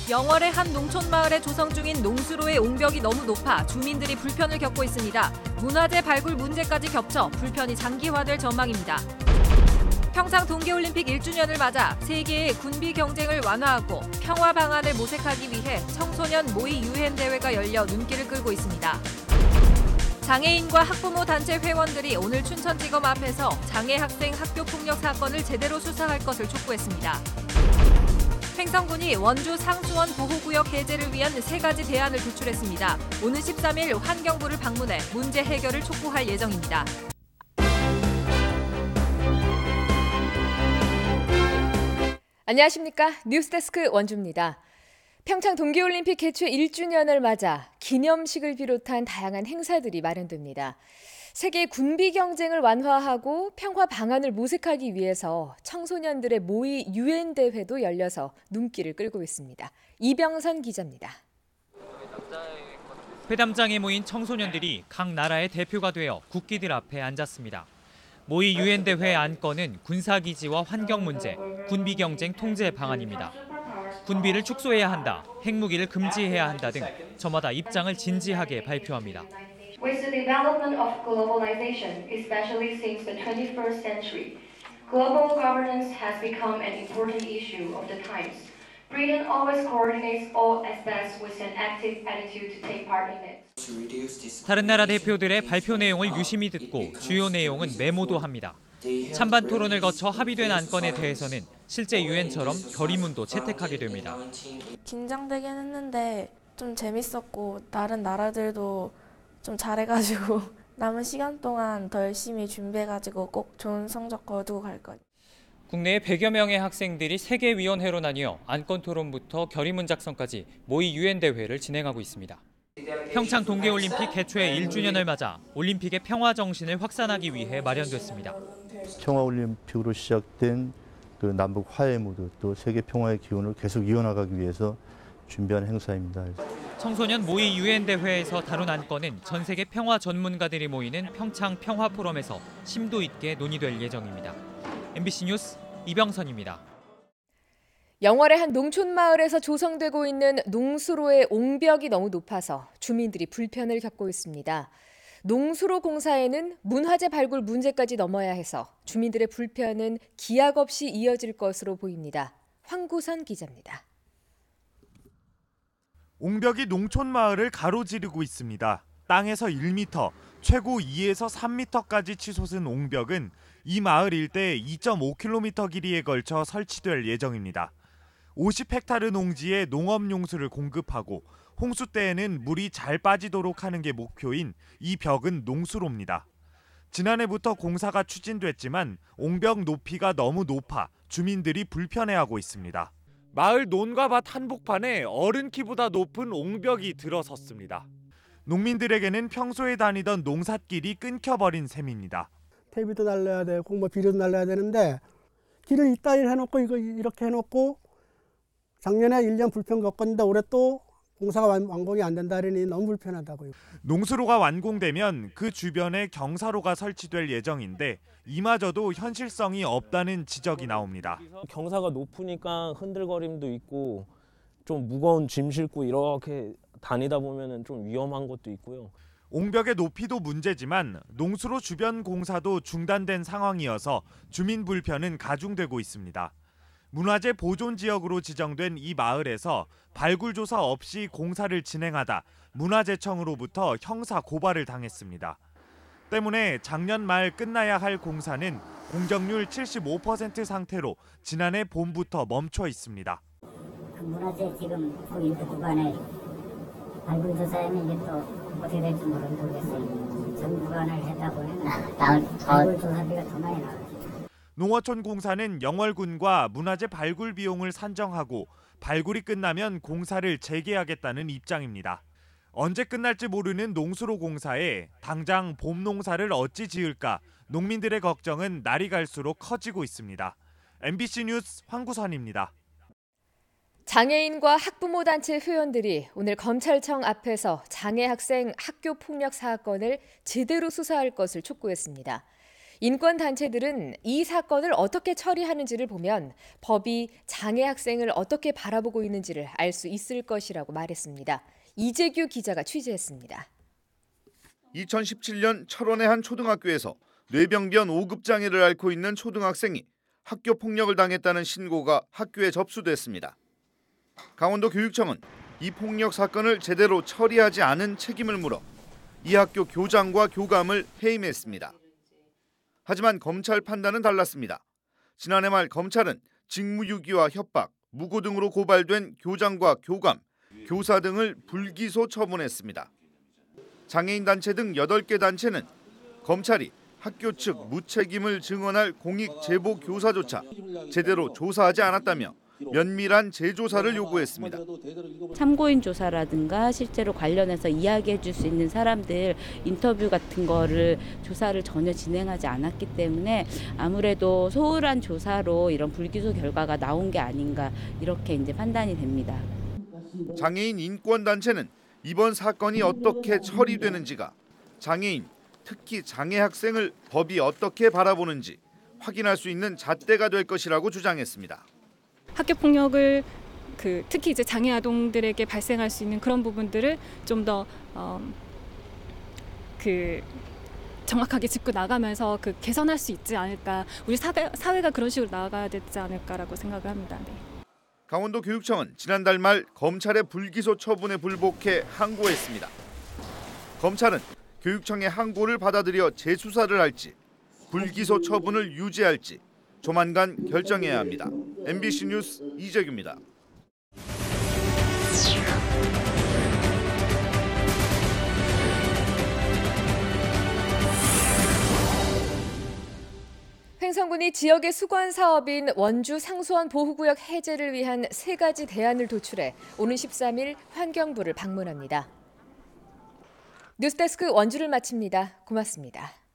영월의 한 농촌 마을에 조성 중인 농수로의 옹벽이 너무 높아 주민들이 불편을 겪고 있습니다. 문화재 발굴 문제까지 겹쳐 불편이 장기화될 전망입니다. 평창 동계올림픽 1주년을 맞아 세계의 군비 경쟁을 완화하고 평화 방안을 모색하기 위해 청소년 모의 유엔 대회가 열려 눈길을 끌고 있습니다. 장애인과 학부모 단체 회원들이 오늘 춘천지검 앞에서 장애 학생 학교 폭력 사건을 제대로 수사할 것을 촉구했습니다. 횡성군이 원주 상수원 보호구역 해제를 위한 3가지 대안을 도출했습니다. 오는 13일 환경부를 방문해 문제 해결을 촉구할 예정입니다. 안녕하십니까. 뉴스데스크 원주입니다. 평창 동계올림픽 개최 1주년을 맞아 기념식을 비롯한 다양한 행사들이 마련됩니다. 세계 군비 경쟁을 완화하고 평화 방안을 모색하기 위해서 청소년들의 모의 유엔 대회도 열려서 눈길을 끌고 있습니다. 이병선 기자입니다. 회담장에 모인 청소년들이 각 나라의 대표가 되어 국기들 앞에 앉았습니다. 모의 유엔 대회 안건은 군사기지와 환경 문제, 군비 경쟁 통제 방안입니다. 군비를 축소해야 한다, 핵무기를 금지해야 한다 등 저마다 입장을 진지하게 발표합니다. With the development of globalization, especially since the 21st century, global governance has become an important issue of the times. Britain always coordinates all aspects with an active attitude to take part in it. 다른 나라 대표들의 발표 내용을 유심히 듣고 주요 내용은 메모도 합니다. 찬반 토론을 거쳐 합의된 안건에 대해서는 실제 유엔처럼 결의문도 채택하게 됩니다. 긴장되긴 했는데 좀 재밌었고 다른 나라들도 좀 잘해가지고 남은 시간 동안 더 열심히 준비해가지고 꼭 좋은 성적 거두고 갈 거예요. 국내에 100여 명의 학생들이 세계위원회로 나뉘어 안건 토론부터 결의문 작성까지 모의 유엔 대회를 진행하고 있습니다. 평창 동계올림픽 개최 1주년을 맞아 올림픽의 평화 정신을 확산하기 위해 마련됐습니다. 평화올림픽으로 시작된 그 남북 화해 무드 또 세계 평화의 기운을 계속 이어나가기 위해서 준비한 행사입니다. 청소년 모의 유엔 대회에서 다룬 안건은 전 세계 평화 전문가들이 모이는 평창 평화 포럼에서 심도 있게 논의될 예정입니다. MBC 뉴스 이병선입니다. 영월의 한 농촌 마을에서 조성되고 있는 농수로의 옹벽이 너무 높아서 주민들이 불편을 겪고 있습니다. 농수로 공사에는 문화재 발굴 문제까지 넘어야 해서 주민들의 불편은 기약 없이 이어질 것으로 보입니다. 황구선 기자입니다. 옹벽이 농촌 마을을 가로지르고 있습니다. 땅에서 1m, 최고 2에서 3m까지 치솟은 옹벽은 이 마을 일대 2.5km 길이에 걸쳐 설치될 예정입니다. 50헥타르 농지에 농업용수를 공급하고 홍수 때에는 물이 잘 빠지도록 하는 게 목표인 이 벽은 농수로입니다. 지난해부터 공사가 추진됐지만 옹벽 높이가 너무 높아 주민들이 불편해하고 있습니다. 마을 논과 밭 한복판에 어른 키보다 높은 옹벽이 들어섰습니다. 농민들에게는 평소에 다니던 농삿길이 끊겨버린 셈입니다. 퇴비도 날려야 되고 뭐 비료도 날려야 되는데 길을 이따위로 해놓고 이거 이렇게 해놓고 작년에 1년 불편 겪었는데 올해 또 공사가 완공이 안 된다니 너무 불편하다고요. 농수로가 완공되면 그 주변에 경사로가 설치될 예정인데 이마저도 현실성이 없다는 지적이 나옵니다. 경사가 높으니까 흔들거림도 있고 좀 무거운 짐 싣고 이렇게 다니다 보면은 좀 위험한 것도 있고요. 옹벽의 높이도 문제지만 농수로 주변 공사도 중단된 상황이어서 주민 불편은 가중되고 있습니다. 문화재 보존 지역으로 지정된 이 마을에서 발굴 조사 없이 공사를 진행하다 문화재청으로부터 형사 고발을 당했습니다. 때문에 작년 말 끝나야 할 공사는 공정률 75% 상태로 지난해 봄부터 멈춰 있습니다. 문화재 지금 포인트 구간에 발굴 조사에는 이게 또 어떻게 될지 모르겠어요. 전 구간을 했다고 하면 발굴 조사비가 더 많이 나와요. 농어촌 공사는 영월군과 문화재 발굴 비용을 산정하고 발굴이 끝나면 공사를 재개하겠다는 입장입니다. 언제 끝날지 모르는 농수로 공사에 당장 봄 농사를 어찌 지을까 농민들의 걱정은 날이 갈수록 커지고 있습니다. MBC 뉴스 황구선입니다. 장애인과 학부모 단체 회원들이 오늘 검찰청 앞에서 장애 학생 학교 폭력 사건을 제대로 수사할 것을 촉구했습니다. 인권단체들은 이 사건을 어떻게 처리하는지를 보면 법이 장애 학생을 어떻게 바라보고 있는지를 알 수 있을 것이라고 말했습니다. 이재규 기자가 취재했습니다. 2017년 철원의 한 초등학교에서 뇌병변 5급 장애를 앓고 있는 초등학생이 학교 폭력을 당했다는 신고가 학교에 접수됐습니다. 강원도 교육청은 이 폭력 사건을 제대로 처리하지 않은 책임을 물어 이 학교 교장과 교감을 해임했습니다. 하지만 검찰 판단은 달랐습니다. 지난해 말 검찰은 직무유기와 협박, 무고 등으로 고발된 교장과 교감, 교사 등을 불기소 처분했습니다. 장애인 단체 등 8개 단체는 검찰이 학교 측 무책임을 증언할 공익 제보 교사조차 제대로 조사하지 않았다며 면밀한 재조사를 요구했습니다. 참고인 조사라든가 실제로 관련해서 이야기해 줄 수 있는 사람들 인터뷰 같은 거를 조사를 전혀 진행하지 않았기 때문에 아무래도 소홀한 조사로 이런 불기소 결과가 나온 게 아닌가 이렇게 이제 판단이 됩니다. 장애인 인권단체는 이번 사건이 어떻게 처리되는지가 장애인, 특히 장애 학생을 법이 어떻게 바라보는지 확인할 수 있는 잣대가 될 것이라고 주장했습니다. 학교 폭력을 특히 이제 장애 아동들에게 발생할 수 있는 그런 부분들을 좀 더 정확하게 짚고 나가면서 개선할 수 있지 않을까. 우리 사회가 그런 식으로 나아가야 되지 않을까라고 생각을 합니다. 네. 강원도 교육청은 지난달 말 검찰의 불기소 처분에 불복해 항고했습니다. 검찰은 교육청의 항고를 받아들여 재수사를 할지 불기소 처분을 유지할지 조만간 결정해야 합니다. MBC 뉴스 이재규입니다. 횡성군이 지역의 수건 사업인 원주 상수원 보호구역 해제를 위한 3가지 대안을 도출해 오는 13일 환경부를 방문합니다. 뉴스데스크 원주를 마칩니다. 고맙습니다.